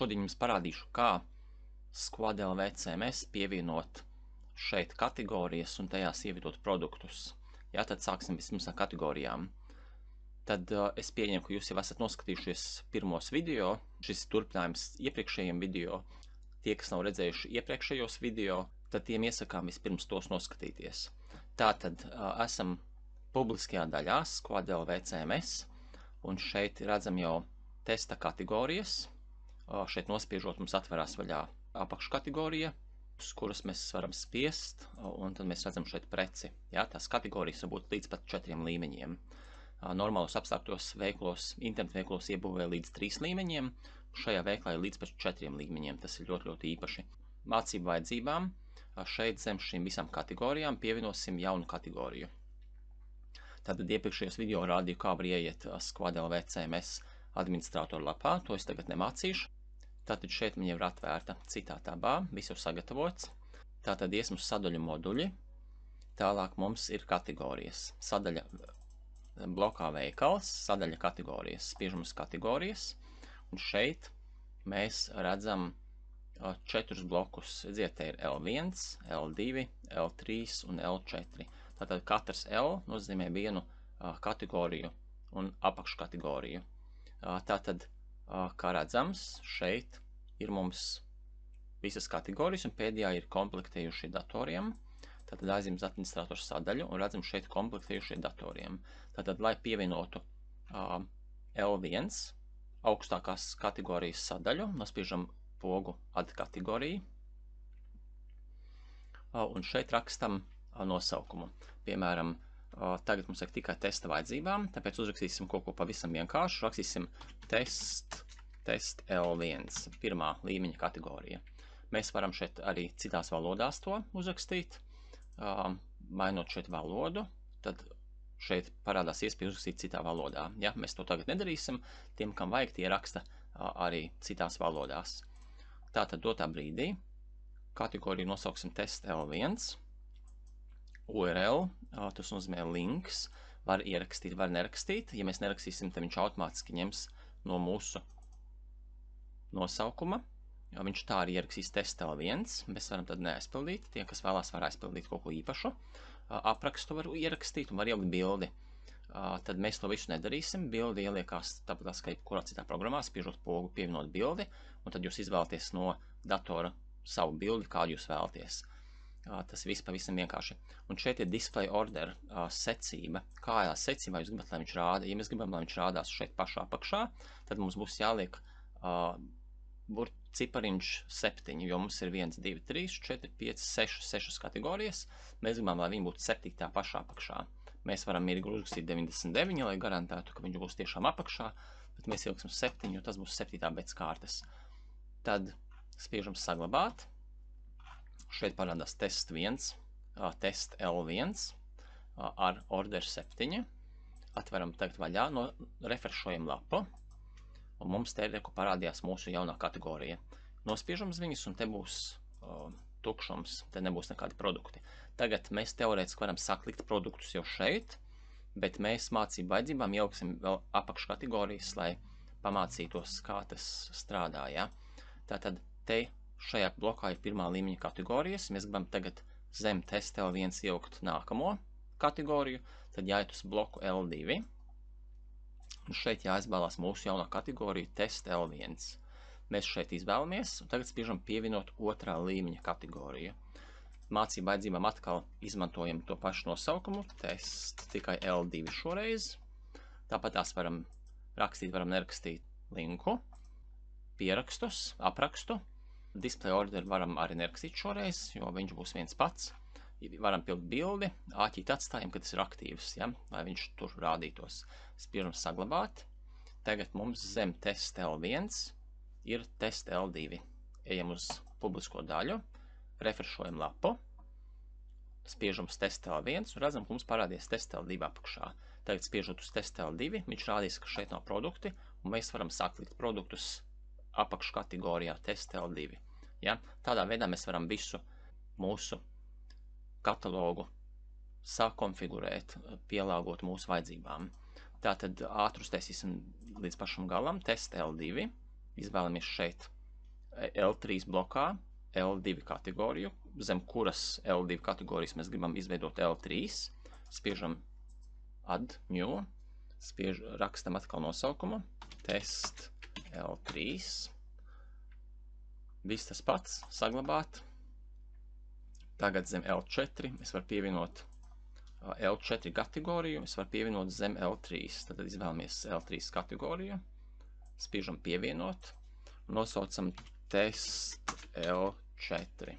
Šodien jums parādīšu, kā Squad.lv CMS pievienot šeit kategorijas un tajās ievietot produktus. Jā, tad sāksim vispirms ar kategorijām. Tad es pieņemu, ka jūs jau esat noskatījušies pirmos video. Šis ir turpinājums iepriekšējiem video. Tie, kas nav redzējuši iepriekšējos video, tad tiem iesakām vispirms tos noskatīties. Tātad esam publiskajā daļā Squad.lv CMS, un šeit redzam jau testa kategorijas. Šeit nospiežot mums atverās vaļā apakškategorija, uz kuras mēs varam spiest, un tad mēs redzam šeit preci. Jā, tās kategorijas var būt līdz pat 4 līmeņiem. Normālos apstākļos veiklos, internetu veiklos iebūvē līdz 3 līmeņiem, šajā veiklā ir līdz pat 4 līmeņiem, tas ir ļoti, ļoti īpaši. Mācību vajadzībām šeit zem šīm visām kategorijām pievienosim jaunu kategoriju. Tātad iepriekšējos video rādīju, kā var ieiet Squad.lv CMS administratoru lapā, to es tagad nemācīšu. Tātad šeit viņa ir atvērta citā tabā, viss jau sagatavots. Tātad iesim uz sadaļu moduļi, tālāk mums ir kategorijas. Sadaļa blokā veikals, sadaļa kategorijas, spiežam uz kategorijas, un šeit mēs redzam 4 blokus. Redziet, te ir L1, L2, L3 un L4. Tātad katrs L nozīmē vienu kategoriju un apakškategoriju. Tātad, kā redzams, šeit ir mums visas kategorijas, un pēdējā ir komplektējušie datoriem. Tātad aizjām uz administratoru sadaļu, un redzam šeit komplektējušie datoriem. Tātad, lai pievienotu L1 augstākās kategorijas sadaļu, nospiežam pogu Add kategoriju, un šeit rakstam nosaukumu. Piemēram, tagad mums ir tikai testa vajadzībām, tāpēc uzrakstīsim kaut ko pavisam vienkāršu. Rakstīsim test L1, pirmā līmeņa kategorija. Mēs varam šeit arī citās valodās to uzrakstīt. Mainot šeit valodu, tad šeit parādās iespēja uzrakstīt citā valodā. Ja, mēs to tagad nedarīsim, tiem, kam vajag, tie raksta arī citās valodās. Tātad dotā brīdī kategoriju nosauksim test L1. URL, tas nozīmē links, var ierakstīt, var nerakstīt. Ja mēs nerakstīsim, tad viņš automātiski ņems no mūsu nosaukuma. Viņš tā arī ierakstīs test L1. Mēs varam tad neaizpildīt. Tie, kas vēlās, var aizpildīt kaut ko īpašu. Aprakstu var ierakstīt un var ielikt bildi. Tad mēs to visu nedarīsim. Bildi ieliekās tāpat kā jebkurā citā programmā, spiežot pogu pievienot bildi, un tad jūs izvēlaties no datora savu bildi, kādu jūs vēlaties. Tas viss pavisam vienkārši. Un šeit ir display order secība. Kājā secībā jūs gribat, lai viņš rāda. Ja mēs gribam, lai viņš rādās šeit pašā apakšā, tad mums būs jāliek cipariņš 7, jo mums ir 1, 2, 3, 4, 5, 6 kategorijas. Mēs gribam, lai viņi būtu 7. pašā apakšā. Mēs varam mierīgi uzrakstīt 99, lai garantētu, ka viņš būs tiešām apakšā, bet mēs ieliksim 7, jo tas būs 7. pēc kārtas. Tad spiežam saglabāt. Šeit parādās test 1, test L1 ar order 7. Atveram tagad vaļā, refrešojam lapu, un mums te parādījās mūsu jaunā kategorija. Nospiežam uz viņus, un te būs tukšums, te nebūs nekādi produkti. Tagad mēs teorētiski varam saklikt produktus jau šeit, bet mēs mācību vajadzībām ieliksim vēl apakškategorijas, lai pamācītos, kā tas strādā. Ja? Tātad te šajā blokā ir pirmā līmeņa kategorijas. Mēs gribam tagad zem test L1 ielikt nākamo kategoriju, tad jāiet uz bloku L2. Un šeit jāizvēlās mūsu jaunā kategorija test L1. Mēs šeit izvēlamies, un tagad spiežam pievienot otrā līmeņa kategoriju. Mācību vajadzībām atkal izmantojam to pašu nosaukumu, test tikai L2 šoreiz. Tāpat tās varam rakstīt, varam nerakstīt linku, pierakstus, aprakstu. Display order varam arī nerakstīt šoreiz, jo viņš būs viens pats. Varam pildt bildi, āķīt atstājam, kad tas ir aktīvs, ja? Lai viņš tur rādītos. Spiežam saglabāt. Tagad mums zem test L1 ir test L2. Ejam uz publisko daļu, refrešojam lapu, spiežam uz test L1 un redzam, ka mums parādies test L2 apakšā. Tagad spiežot uz test L2, viņš rādīs, ka šeit nav produkti, un mēs varam saklikt produktus apakškategorijā test L2. Ja? Tādā veidā mēs varam visu mūsu katalogu sakonfigurēt, pielāgot mūsu vajadzībām. Tātad ātri uztaisīsim līdz pašam galam, test L2, izvēlamies šeit L3 blokā L2 kategoriju, zem kuras L2 kategorijas mēs gribam izveidot L3. Spiežam add new, rakstam atkal nosaukumu, test L3. Viss tas pats, saglabāt. Tagad zem L4 es varu pievienot L4 kategoriju, es varu pievienot zem L3. Tad izvēlamies L3 kategoriju, spiežam pievienot, nosaucam test L4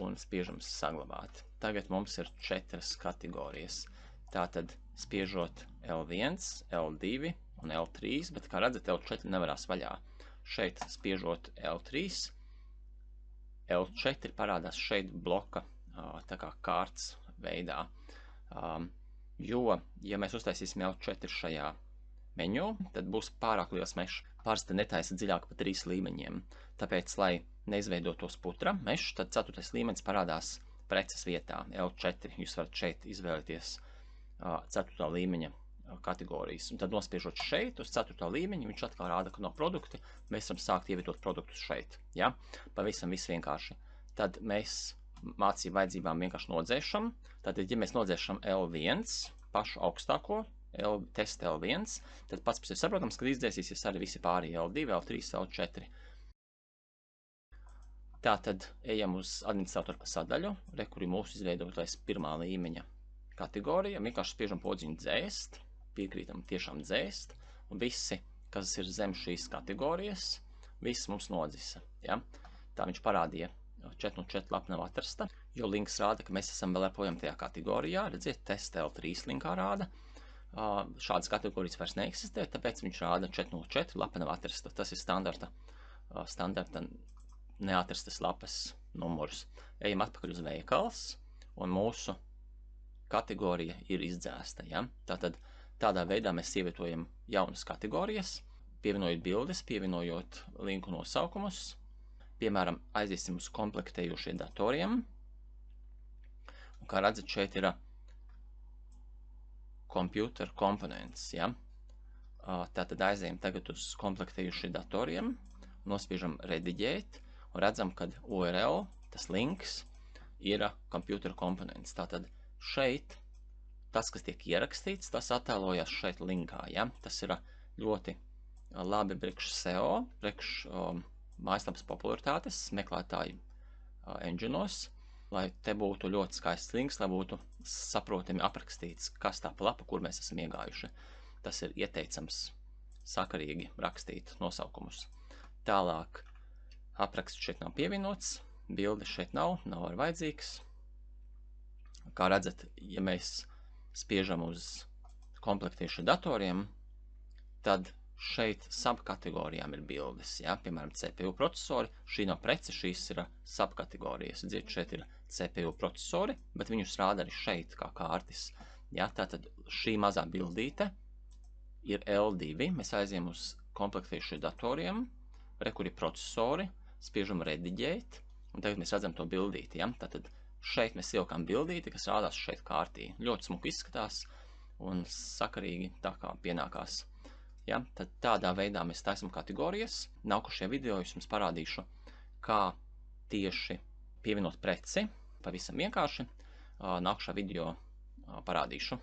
un spiežam saglabāt. Tagad mums ir 4 kategorijas. Tātad spiežot L1, L2 un L3, bet kā redzat, L4 nevarās vaļā. Šeit spiežot L3, L4 parādās šeit bloka tā kā kārts veidā, jo, ja mēs uztaisīsim L4 šajā menu, tad būs pārāk liels mešs. Parasti netaisa dziļāk pa 3 līmeņiem. Tāpēc, lai neizveidotos putra mešs, tad 4. līmenis parādās preces vietā L4. Jūs varat šeit izvēlēties 4. līmeņa kategorijas. Un tad nospiežot šeit uz 4. līmeņa, viņš atkal rāda, ka no produkti mēs varam sākt ievietot produktus šeit. Ja? Pavisam viss vienkārši. Tad mēs mācību vajadzībām vienkārši nodzēšam. Tātad, ja mēs nodzēšam L1, pašu augstāko, test L1, tad pats pēc saprotams, ka izdzēsīsies arī visi pārējie L2, L3, L4. Tātad ejam uz administratoru sadaļu, kur ir mūsu izveidotais 1. līmeņa kategorija. Vienkārši spiežam podziņu dzēst, piekrītam tiešām dzēst, un visi, kas ir zem šīs kategorijas, viss mums nodzisa. Ja? Tā viņš parādīja 4 no 4 lapa nav atrasta, jo links rāda, ka mēs esam vēl joprojām tajā kategorijā. Redziet, test L3 linkā rāda. Šādas kategorijas vairs neeksistē, tāpēc viņš rāda 4 no 4 lapa nav atrasta. Tas ir standarta neatrastas lapas numurs. Ejam atpakaļ uz veikals, un mūsu kategorija ir izdzēsta. Ja? Tātad tādā veidā mēs ievietojam jaunas kategorijas, pievienojot bildes, pievienojot linku nosaukumus. Piemēram, aiziesim uz komplektējošiem datoriem. Un kā redzat, šeit ir computer components. Ja? Tātad aizējam tagad uz komplektējošiem datoriem, nospiežam rediģēt, un redzam, ka URL, tas links, ir computer components. Tātad šeit tas, kas tiek ierakstīts, tas attēlojas šeit linkā. Ja? Tas ir ļoti labi priekš SEO, priekš mājaslapas popularitātes meklētāju engineos, lai te būtu ļoti skaists links, lai būtu saprotami aprakstīts, kas tā pa lapa, kur mēs esam iegājuši. Tas ir ieteicams sakarīgi rakstīt nosaukumus. Tālāk apraksts šeit nav pievienots, bildes šeit nav arī vajadzīgs. Kā redzat, ja mēs spiežam uz komplektējušiem datoriem, tad šeit subkategorijām ir bildes, ja? Piemēram, CPU procesori, šī nav prece, šīs ir subkategorijas. Dzird, šeit ir CPU procesori, bet viņus rāda arī šeit kā kārtis. Ja? Tātad šī mazā bildīte ir L2, mēs aiziem uz komplektējušiem datoriem, kur ir procesori, spiežam rediģēt, un tagad mēs redzam to bildīti. Ja? Tātad šeit mēs ieliekam bildīti, kas rādās šeit kārtī. Ļoti smuki izskatās un sakarīgi tā kā pienākās. Ja, tad tādā veidā mēs taisam kategorijas. Nākošajā video es jums parādīšu, kā tieši pievienot preci. Pavisam vienkārši. Nākošā video parādīšu.